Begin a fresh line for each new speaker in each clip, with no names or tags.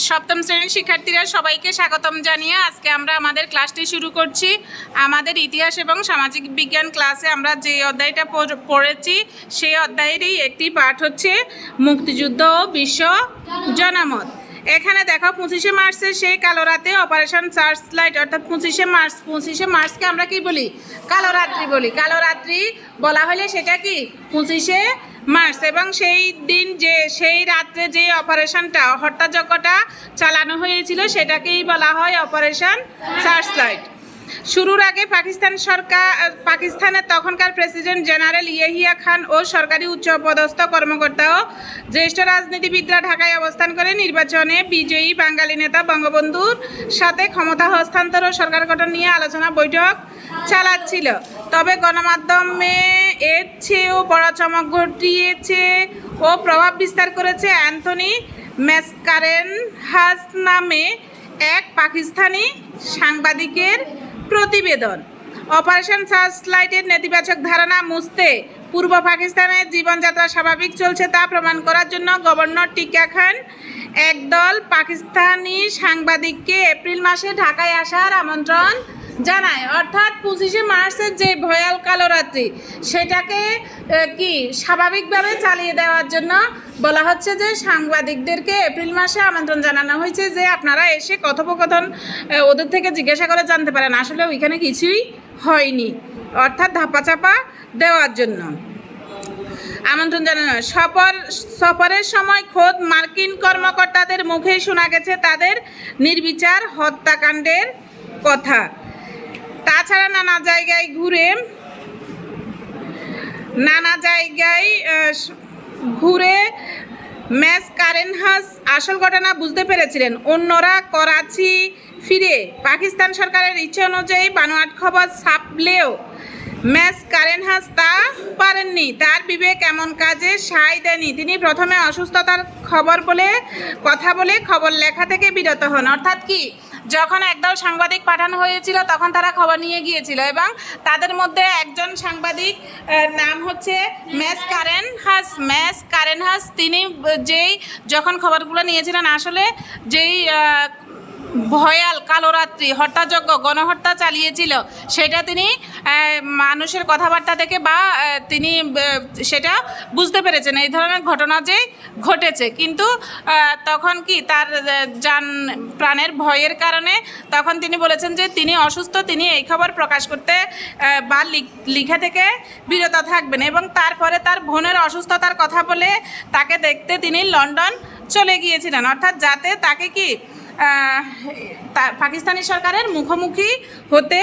সপ্তম শ্রেণীর শিক্ষার্থীরা সবাইকে স্বাগতম জানিয়ে আজকে আমরা আমাদের ক্লাসটি শুরু করছি। আমাদের ইতিহাস এবং সামাজিক বিজ্ঞান ক্লাসে আমরা যে অধ্যায়টা পড়েছি সেই অধ্যায়েরই একটি পাঠ হচ্ছে মুক্তিযুদ্ধ ও বিশ্ব জনমত। এখানে দেখো 25শে মার্চের সেই কালো রাতে অপারেশন সার্চ লাইট, অর্থাৎ 25শে মার্চকে আমরা কি বলি? কালো রাত্রি বলি। কালো রাত্রি বলা হলে সেটা কি 25শে মার্চ, এবং সেই দিন সেই রাত্রে যে অপারেশনটা হত্যাযজ্ঞটা চালানো হয়েছিল সেটাকেই বলা হয় অপারেশন সার্চ লাইট। শুরুর আগে পাকিস্তানের তখনকার প্রেসিডেন্ট জেনারেল ইয়াহিয়া খান ও সরকারি উচ্চপদস্থ কর্মকর্তা ও জ্যেষ্ঠ রাজনীতিবিদরা ঢাকায় অবস্থান করে নির্বাচনে বিজয়ী বাঙালি নেতা বঙ্গবন্ধুর সাথে ক্ষমতা হস্তান্তর ও সরকার গঠন নিয়ে আলোচনা বৈঠক চালাচ্ছিল। তবে গণমাধ্যমে এর চেয়েও বড় চমক ঘটিয়েছে ও প্রভাব বিস্তার করেছে অ্যান্থনি ম্যাসকারেনহাস নামে এক পাকিস্তানি সাংবাদিকের প্রতিবেদন। অপারেশন সার্চ লাইটের নেতিবাচক ধারণা মুছতে পূর্ব পাকিস্তানের জীবনযাত্রা স্বাভাবিক চলছে তা প্রমাণ করার জন্য গভর্নর টিক্কা খান একদল পাকিস্তানি সাংবাদিককে এপ্রিল মাসে ঢাকায় আসার আমন্ত্রণ জানায়। অর্থাৎ 25শে মার্চের যে ভয়াল কালো রাত্রি সেটাকে কি স্বাভাবিকভাবে চালিয়ে দেওয়ার জন্য বলা হচ্ছে যে সাংবাদিকদেরকে এপ্রিল মাসে আমন্ত্রণ জানানো হয়েছে যে আপনারা এসে কথোপকথন ওদের থেকে জিজ্ঞাসা করে জানতে পারেন। আসলে ওইখানে কিছুই হয়নি, অর্থাৎ ধাপ্পাচাপা দেওয়ার জন্য আমন্ত্রণ জানানো। সফরের সময় খোদ মার্কিন কর্মকর্তাদের মুখেই শোনা গেছে তাদের নির্বিচার হত্যাকাণ্ডের কথা। তাছাড়া নানা জায়গায় ঘুরে ম্যাসকারেনহাস আসল ঘটনা বুঝতে পেরেছিলেন। অন্যরা করাচি ফিরে পাকিস্তান সরকারের ইচ্ছে অনুযায়ী বানোয়াট খবর ছাপলেও ম্যাসকারেনহাস তা পারেননি। তার বিবেক এমন কাজে সায় দেয়নি। তিনি প্রথমে অসুস্থতার কথা বলে খবর লেখা থেকে বিরত হন। অর্থাৎ কি, যখন একদল সাংবাদিক পাঠানো হয়েছিল তখন তারা খবর নিয়ে গিয়েছিল, এবং তাদের মধ্যে একজন সাংবাদিক নাম হচ্ছে ম্যাসকারেনহাস। তিনি যখন খবরগুলো নিয়েছিলেন, আসলে যেই ভয়াল কালো রাত্রি হত্যাযজ্ঞ গণহত্যা চালিয়েছিল সেটা তিনি মানুষের কথাবার্তা থেকে বা তিনি সেটা বুঝতে পেরেছেন এই ধরনের ঘটনা যে ঘটেছে। কিন্তু তখন কি তার প্রাণের ভয়ের কারণে তখন তিনি বলেছেন যে তিনি অসুস্থ, তিনি এই খবর প্রকাশ করতে বা লিখা থেকে বিরত থাকবেন। এবং তারপরে তার বোনের অসুস্থতার কথা বলে তাকে দেখতে তিনি লন্ডন চলে গিয়েছিলেন, অর্থাৎ যাতে তাকে কি পাকিস্তানি সরকারের মুখোমুখি হতে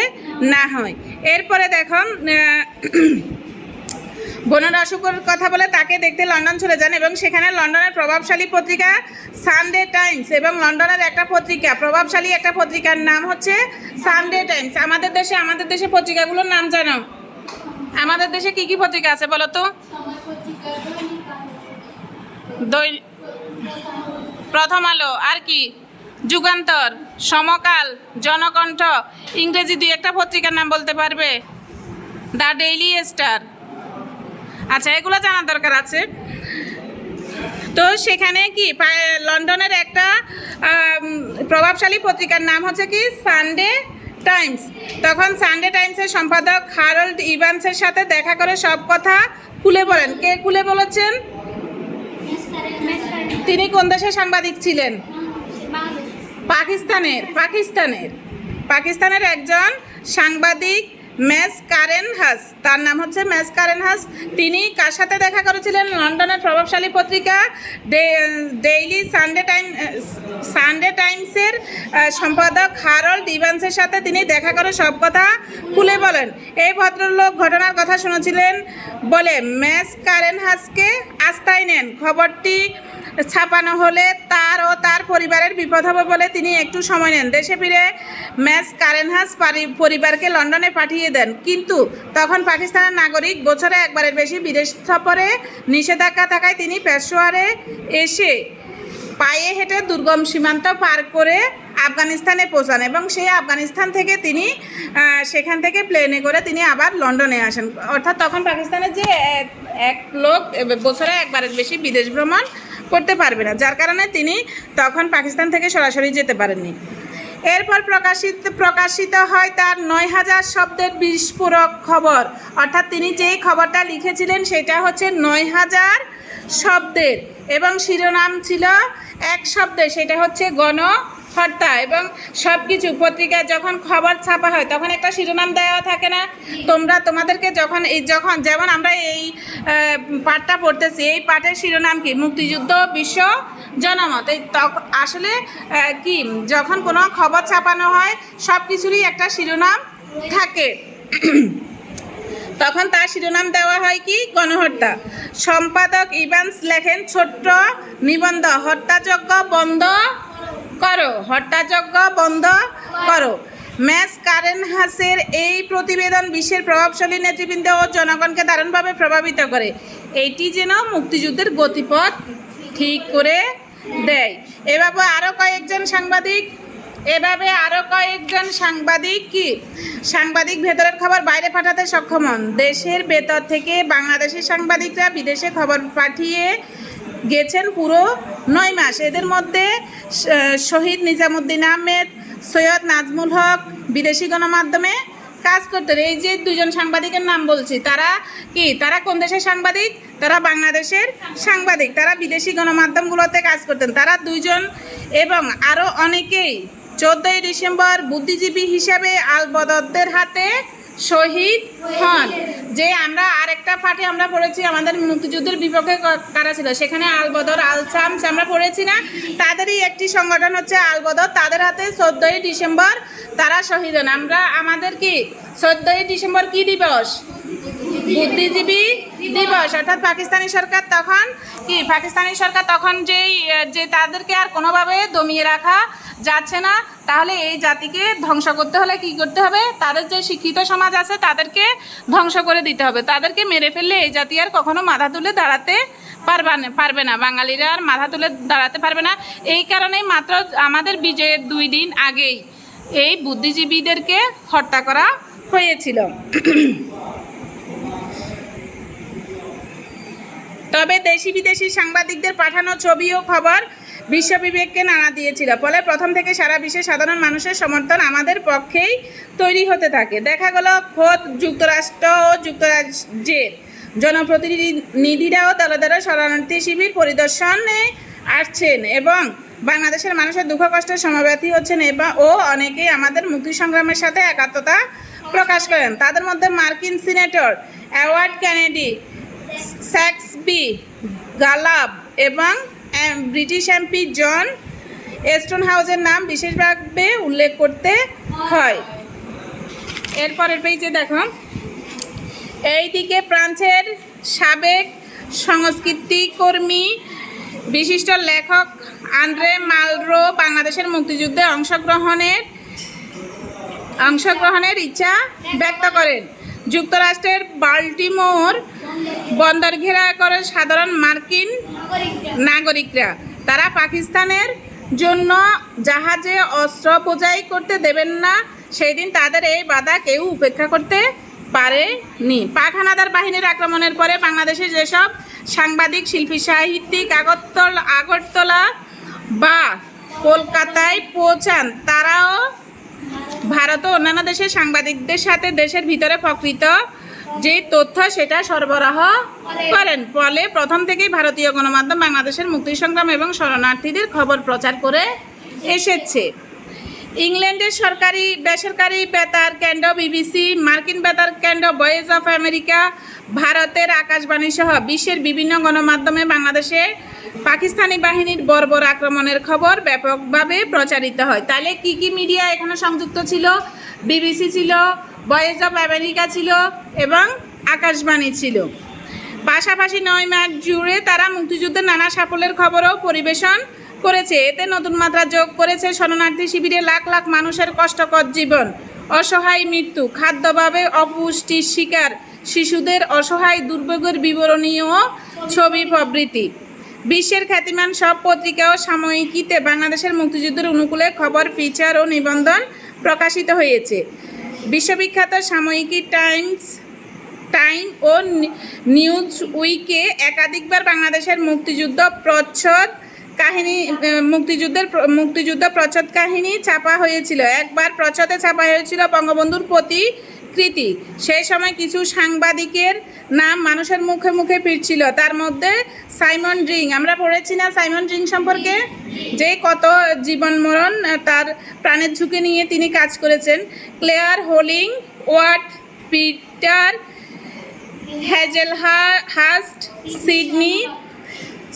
না হয়। এরপরে দেখো বোনের অসুখের কথা বলে তাকে দেখতে লন্ডন চলে যান, এবং সেখানে লন্ডনের প্রভাবশালী পত্রিকা সানডে টাইমস এবং লন্ডনের প্রভাবশালী একটা পত্রিকার নাম হচ্ছে সানডে টাইমস। আমাদের দেশে পত্রিকাগুলোর নাম জানো? আমাদের দেশে কি কি পত্রিকা আছে বলো তো? প্রথম আলো, আর কি? যুগান্তর, সমকাল, জনকণ্ঠ। ইংরেজি 2-1টা পত্রিকার নাম বলতে পারবে? The daily star. আচ্ছা, এগুলো জানার দরকার আছে। তো সেখানে কি লন্ডনের একটা প্রভাবশালী পত্রিকার নাম হচ্ছে কি সানডে টাইমস। তখন সানডে টাইমসের সম্পাদক হ্যারল্ড ইভান্সের সাথে দেখা করে সব কথা খুলে বলেন। কে খুলে বলেছেন? তিনি কোন দেশের সাংবাদিক ছিলেন? পাকিস্তানের একজন সাংবাদিক ম্যাসকারেনহাস, তার নাম হচ্ছে ম্যাসকারেনহাস। তিনি কার সাথে দেখা করেছিলেন? লন্ডনের প্রভাবশালী পত্রিকা ডেইলি সানডে টাইমসের সম্পাদক হ্যারল্ড ইভান্সের সাথে তিনি দেখা করে সব কথা খুলে বলেন। এই ভদ্রলোক ঘটনার কথা শুনেছিলেন বলে ম্যাসকারেনহাসকে আস্থায় নেন। খবরটি ছাপানো হলে তার ও তার পরিবারের বিপদ হবে বলে তিনি একটু সময় নেন। দেশে ফিরে ম্যাসকারেনহাস পরিবারকে লন্ডনে পাঠিয়ে দেন, কিন্তু তখন পাকিস্তানের নাগরিক, বছরে একবারের বেশি বিদেশ সফরে নিষেধাজ্ঞা থাকায় তিনি পেশোয়ারে এসে পায়ে হেঁটে দুর্গম সীমান্ত পার করে আফগানিস্তানে পৌঁছান, এবং সেই আফগানিস্তান থেকে তিনি সেখান থেকে প্লেনে করে তিনি আবার লন্ডনে আসেন। অর্থাৎ তখন পাকিস্তানের যে এক লোক বছরে একবারের বেশি বিদেশ ভ্রমণ করতে পারবে না, যার কারণে তিনি তখন পাকিস্তান থেকে সরাসরি যেতে পারেননি। এরপর প্রকাশিত হয় তার ৯,০০০ শব্দের বিস্ফোরক খবর, অর্থাৎ তিনি যেই খবরটা লিখেছিলেন সেটা হচ্ছে ৯,০০০ শব্দের এবং শিরোনাম ছিল এক শব্দে, সেটা হচ্ছে গণহত্যা। এবং সব কিছু পত্রিকায় যখন খবর ছাপা হয় তখন একটা শিরোনাম দেওয়া থাকে না? তোমাদেরকে যখন যেমন আমরা এই পাঠটা পড়তেছি, এই পাঠের শিরোনাম কি? মুক্তিযুদ্ধ বিশ্ব জনমত। এই আসলে কি, যখন কোনো খবর ছাপানো হয় সব কিছুরই একটা শিরোনাম থাকে, তখন তার শিরোনাম দেওয়া হয় কি? গণহত্যা। সম্পাদক ইভান্স লেখেন ছোট্ট নিবন্ধ, হত্যাযজ্ঞ বন্ধ করো, হত্যাযজ্ঞ বন্ধ করো। ম্যাস কারেনহাসের এই প্রতিবেদন বিশ্বের প্রভাবশালী নেতৃবৃন্দ ও জনগণকে দারুণভাবে প্রভাবিত করে। এইটি যেন মুক্তিযুদ্ধের গতিপথ ঠিক করে দেয়। এভাবে আরও কয়েকজন সাংবাদিক ভেতরের খবর বাইরে পাঠাতে সক্ষম হন। দেশের ভেতর থেকে বাংলাদেশের সাংবাদিকরা বিদেশে খবর পাঠিয়ে গেছেন পুরো 9 মাস। এদের মধ্যে শহীদ নিজামুদ্দিন আহমেদ, সৈয়দ নাজমুল হক বিদেশি গণমাধ্যমে কাজ করতেন। এই যে দুজন সাংবাদিকের নাম বলছি, তারা কোন দেশের সাংবাদিক? তারা বাংলাদেশের সাংবাদিক, তারা বিদেশি গণমাধ্যমগুলোতে কাজ করতেন। তারা দুজন এবং আরও অনেকেই 14ই ডিসেম্বর বুদ্ধিজীবী হিসাবে আলবদরদের হাতে শহীদ হন। যে আমরা আরেকটা পাঠে আমরা পড়েছি আমাদের মুক্তিযুদ্ধের বিপক্ষে কারা ছিল, সেখানে আলবদর আল শামস আমরা পড়েছি না? তাদেরই একটি সংগঠন হচ্ছে আলবদর, তাদের হাতে 14ই ডিসেম্বর তারা শহীদ হন। আমাদের কি 14ই ডিসেম্বর কি দিবস? বুদ্ধিজীবী দিবস। অর্থাৎ পাকিস্তানি সরকার তখন যে তাদেরকে আর কোনোভাবে দমিয়ে রাখা যাচ্ছে না, তাহলে এই জাতিকে ধ্বংস করতে হলে কি করতে হবে? তাদের যে শিক্ষিত সমাজ আছে তাদেরকে ধ্বংস করে দিতে হবে। তাদেরকে মেরে ফেললে এই জাতি আর কখনো মাথা তুলে দাঁড়াতে পারবে না, বাঙালিরা আর মাথা তুলে দাঁড়াতে পারবে না। এই কারণেই মাত্র আমাদের বিজয়ের 2 দিন আগেই এই বুদ্ধিজীবীদেরকে হত্যা করা হয়েছিল। তবে দেশি বিদেশি সাংবাদিকদের পাঠানো ছবি ও খবর বিশ্ববিবেককে নাড়া দিয়েছিল। ফলে প্রথম থেকে সারা বিশ্বের সাধারণ মানুষের সমর্থন আমাদের পক্ষেই তৈরি হতে থাকে। দেখা গেল খোদ যুক্তরাষ্ট্র ও যুক্তরাজ্যের জনপ্রতিনিধিরাও দলে দলে শরণার্থী শিবির পরিদর্শনে আসছেন এবং বাংলাদেশের মানুষের দুঃখ কষ্টের সমব্যথী হচ্ছেন ও অনেকেই আমাদের মুক্তি সংগ্রামের সাথে একাত্মতা প্রকাশ করেন। তাদের মধ্যে মার্কিন সিনেটর এডওয়ার্ড কেনেডি, স্যাক্সবি গালাব এবং ব্রিটিশ এমপি জন স্টোনহাউসের নাম বিশেষভাবে উল্লেখ করতে হয়। এরপরের পেজে দেখো, এইদিকে ফ্রান্সের সাবেক সংস্কৃতিকর্মী বিশিষ্ট লেখক আন্দ্রে মালরো বাংলাদেশের মুক্তিযুদ্ধে অংশগ্রহণের ইচ্ছা ব্যক্ত করেন। যুক্তরাষ্ট্রের বাল্টিমোর বন্দর ঘেরা করে সাধারণ মার্কিন নাগরিকরা, তারা পাকিস্তানের জন্য জাহাজে অস্ত্র বোঝাই করতে দেবেন না। সেই দিন তাদের এই বাধা কেউ উপেক্ষা করতে পারেনি। পাক হানাদার বাহিনীর আক্রমণের পরে বাংলাদেশে যেসব সাংবাদিক, শিল্পী, সাহিত্যিক আগরতলা বা কলকাতায় পৌঁছান, তারাও ভারত ও অন্যান্য দেশের সাংবাদিকদের সাথে দেশের ভিতরে প্রকৃত যে তথ্য সেটা সরবরাহ করেন। ফলে প্রথম থেকেই ভারতীয় গণমাধ্যম বাংলাদেশের মুক্তি সংগ্রাম এবং শরণার্থীদের খবর প্রচার করে এসেছে। ইংল্যান্ডের বেসরকারি বেতার কেন্দ্র বিবিসি, মার্কিন বেতার কেন্দ্র ভয়েস অফ আমেরিকা, ভারতের আকাশবাণী সহ বিশ্বের বিভিন্ন গণমাধ্যমে বাংলাদেশে পাকিস্তানি বাহিনীর বর্বর আক্রমণের খবর ব্যাপকভাবে প্রচারিত হয়। তাহলে কি মিডিয়া এখানে সংযুক্ত ছিল? বিবিসি ছিল, ভয়েস অফ আমেরিকা ছিল এবং আকাশবাণী ছিল। পাশাপাশি 9 মাস জুড়ে তারা মুক্তিযুদ্ধের নানা সাফল্যের খবরও পরিবেশন করেছে। এতে নতুন মাত্রা যোগ করেছে শরণার্থী শিবিরে লাখ লাখ মানুষের কষ্টকর জীবন, অসহায় মৃত্যু, খাদ্যাভাবে অপুষ্টির শিকার শিশুদের অসহায় দুর্ভোগের বিবরণী ও ছবি প্রভৃতি। বিশ্বের খ্যাতিমান সব পত্রিকা ও সাময়িকীতে বাংলাদেশের মুক্তিযুদ্ধের অনুকূলে খবর, ফিচার ও নিবন্ধন প্রকাশিত হয়েছে। বিশ্ববিখ্যাত সাময়িকী টাইম ও নিউজ উইকে একাধিকবার বাংলাদেশের মুক্তিযুদ্ধ প্রচ্ছদ কাহিনী ছাপা হয়েছিল। একবার প্রচ্ছদে ছাপা হয়েছিল বঙ্গবন্ধুর প্রতিকৃতি। সেই সময় কিছু সাংবাদিকের নাম মানুষের মুখে মুখে ফিরছিল, তার মধ্যে সাইমন রিং। আমরা পড়েছি না সাইমন রিং সম্পর্কে, যে কত জীবন মরণ তার প্রাণের ঝুঁকি নিয়ে তিনি কাজ করেছেন। Clare Hollingworth, Peter Hazelhurst, Sydney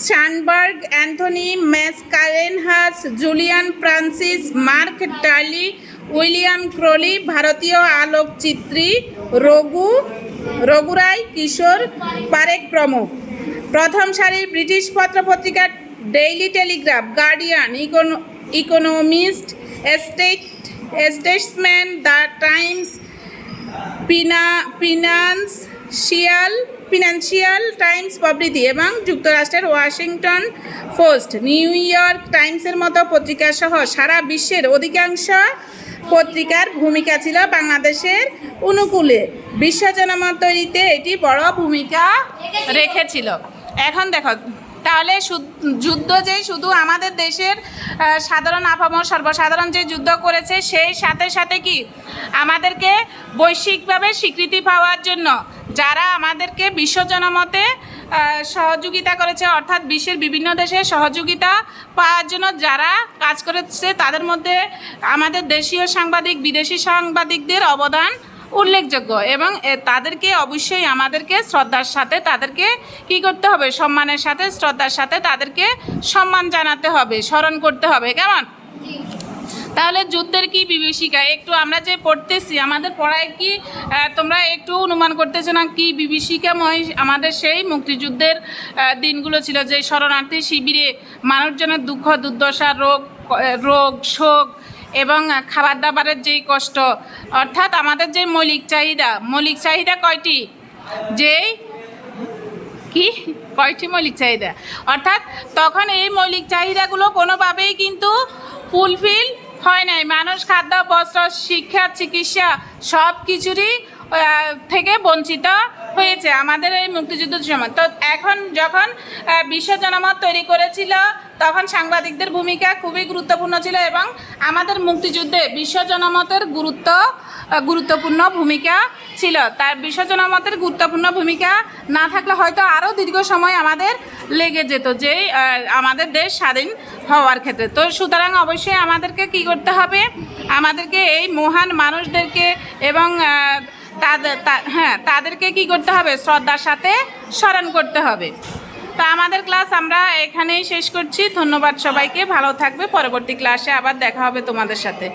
Schanberg, Anthony Mascarenhas, Julian Francis, Mark Tully, William Crawley, ভারতীয় আলোকচিত্রী রঘুরাই, কিশোর পারেখ প্রমুখ। প্রথম সারির ব্রিটিশ পত্রপত্রিকা Daily Telegraph, Guardian, Economist, Statesman, the Times, Financial Times প্রভৃতি এবং যুক্তরাষ্ট্রের ওয়াশিংটন পোস্ট, নিউ ইয়র্ক টাইমসের মতো পত্রিকা সহ সারা বিশ্বের অধিকাংশ পত্রিকার ভূমিকা ছিল বাংলাদেশের অনুকূলে। বিশ্ব জনমত তৈরিতে এটি বড় ভূমিকা রেখেছিল। এখন দেখো, তাহলে যুদ্ধ যে শুধু আমাদের দেশের সাধারণ আপামর সর্বসাধারণ যে যুদ্ধ করেছে, সেই সাথে সাথে কি আমাদেরকে বৈশ্বিকভাবে স্বীকৃতি পাওয়ার জন্য যারা আমাদেরকে বিশ্ব জনমতে সহযোগিতা করেছে, অর্থাৎ বিশ্বের বিভিন্ন দেশে সহযোগিতা পাওয়ার জন্য যারা কাজ করেছে, তাদের মধ্যে আমাদের দেশীয় সাংবাদিক, বিদেশি সাংবাদিকদের অবদান উল্লেখযোগ্য। এবং তাদেরকে অবশ্যই আমাদেরকে শ্রদ্ধার সাথে তাদেরকে কি করতে হবে, সম্মানের সাথে শ্রদ্ধার সাথে তাদেরকে সম্মান জানাতে হবে, স্মরণ করতে হবে। কেমন? তাহলে যুদ্ধের কি বিভীষিকা একটু আমরা যে পড়তেছি, আমাদের পড়ায় কি তোমরা একটু অনুমান করতেছো না কি বিভীষিকাময় আমাদের সেই মুক্তিযুদ্ধের দিনগুলো ছিল, যে শরণার্থী শিবিরে মানুষজনের দুঃখ দুর্দশা, রোগ শোক এবং খাবার দাবারের যেই কষ্ট, অর্থাৎ আমাদের যে মৌলিক চাহিদা কয়টি, কয়টি মৌলিক চাহিদা, অর্থাৎ তখন এই মৌলিক চাহিদাগুলো কোনোভাবেই কিন্তু ফুলফিল হয় নাই। মানুষ খাদ্য, বস্ত্র, শিক্ষা, চিকিৎসা সব কিছুরই থেকে বঞ্চিত হয়েছে আমাদের এই মুক্তিযুদ্ধের সময়। তো এখন যখন বিশ্ব জনমত তৈরি করেছিল, তখন সাংবাদিকদের ভূমিকা খুবই গুরুত্বপূর্ণ ছিল এবং আমাদের মুক্তিযুদ্ধে বিশ্ব জনমতের গুরুত্বপূর্ণ ভূমিকা ছিল। তার বিশ্ব জনমতের গুরুত্বপূর্ণ ভূমিকা না থাকলে হয়তো আরও দীর্ঘ সময় আমাদের লেগে যেত যে আমাদের দেশ স্বাধীন হওয়ার ক্ষেত্রে। তো সুতরাং অবশ্যই আমাদেরকে কি করতে হবে, আমাদেরকে এই মহান মানুষদেরকে এবং তাদেরকে কি করতে হবে, শ্রদ্ধার সাথে স্মরণ করতে হবে। তো আমাদের ক্লাস আমরা এখানেই শেষ করছি। ধন্যবাদ সবাইকে, ভালো থাকবে। পরবর্তী ক্লাসে আবার দেখা হবে তোমাদের সাথে।